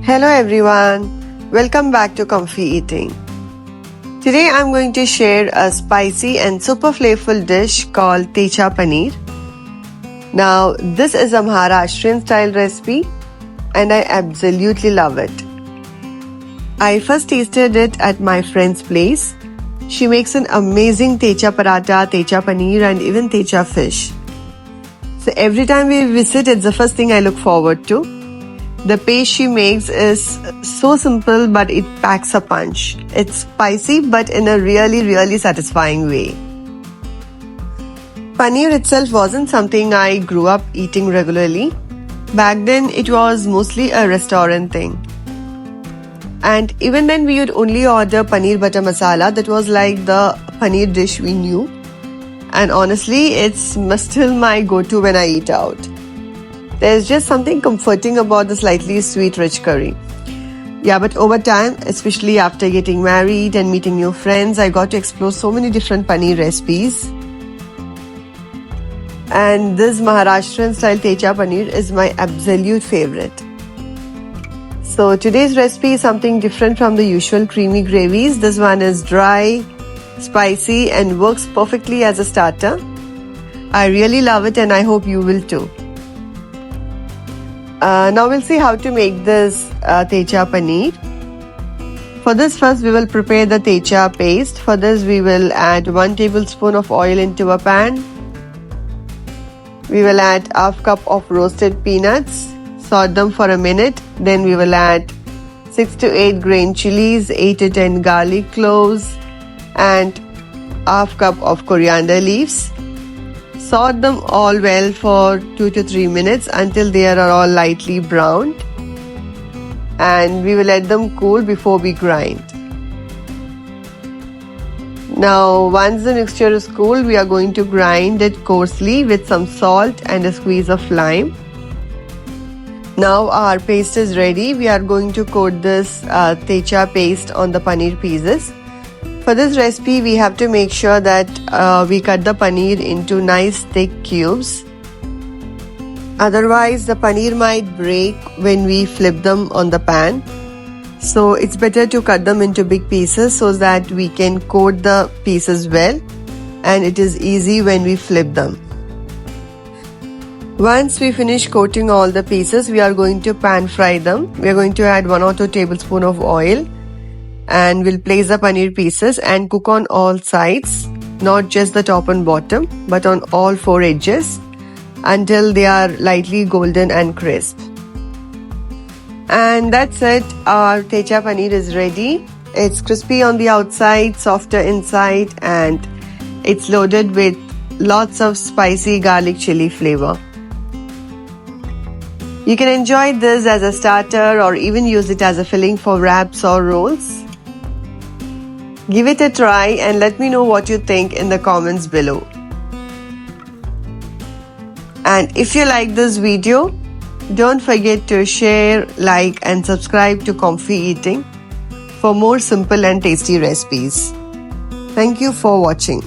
Hello everyone, welcome back to Comfy Eating. Today I'm going to share a spicy and super flavorful dish called Thecha Paneer. Now this is a Maharashtrian style recipe and I absolutely love it. I first tasted it at my friend's place. She makes an amazing Thecha paratha, Thecha Paneer and even Thecha fish. So every time we visit, it's the first thing I look forward to. The paste she makes is so simple but it packs a punch. It's spicy but in a really satisfying way. Paneer itself wasn't something I grew up eating regularly. Back then it was mostly a restaurant thing. And even then we would only order paneer butter masala. That was like the paneer dish we knew. And honestly, it's still my go-to when I eat out. There's just something comforting about the slightly sweet rich curry. Yeah, but over time, especially after getting married and meeting new friends, I got to explore so many different paneer recipes. And this Maharashtrian style Thecha Paneer is my absolute favorite. So today's recipe is something different from the usual creamy gravies. This one is dry, spicy and works perfectly as a starter. I really love it and I hope you will too. Now we'll see how to make this Thecha Paneer. For this, first we will prepare the Thecha paste. For this we will add 1 tablespoon of oil into a pan. We will add half cup of roasted peanuts. Saute them for a minute. Then we will add 6 to 8 green chilies, 8 to 10 garlic cloves and half cup of coriander leaves. Saute them all well for 2 to 3 minutes until they are all lightly browned. And we will let them cool before we grind. Now once the mixture is cool, we are going to grind it coarsely with some salt and a squeeze of lime. Now our paste is ready. We are going to coat this Thecha paste on the paneer pieces. For this recipe, we have to make sure that we cut the paneer into nice thick cubes. Otherwise, the paneer might break when we flip them on the pan. So it's better to cut them into big pieces so that we can coat the pieces well and it is easy when we flip them. Once we finish coating all the pieces, we are going to pan fry them. We are going to add 1 or 2 tablespoons of oil. And we'll place the paneer pieces and cook on all sides, not just the top and bottom, but on all 4 edges until they are lightly golden and crisp. And that's it, our Thecha Paneer is ready. It's crispy on the outside, softer inside, and it's loaded with lots of spicy garlic chili flavor. You can enjoy this as a starter or even use it as a filling for wraps or rolls. Give it a try and let me know what you think in the comments below. And if you like this video, don't forget to share, like and subscribe to Comfy Eating for more simple and tasty recipes. Thank you for watching.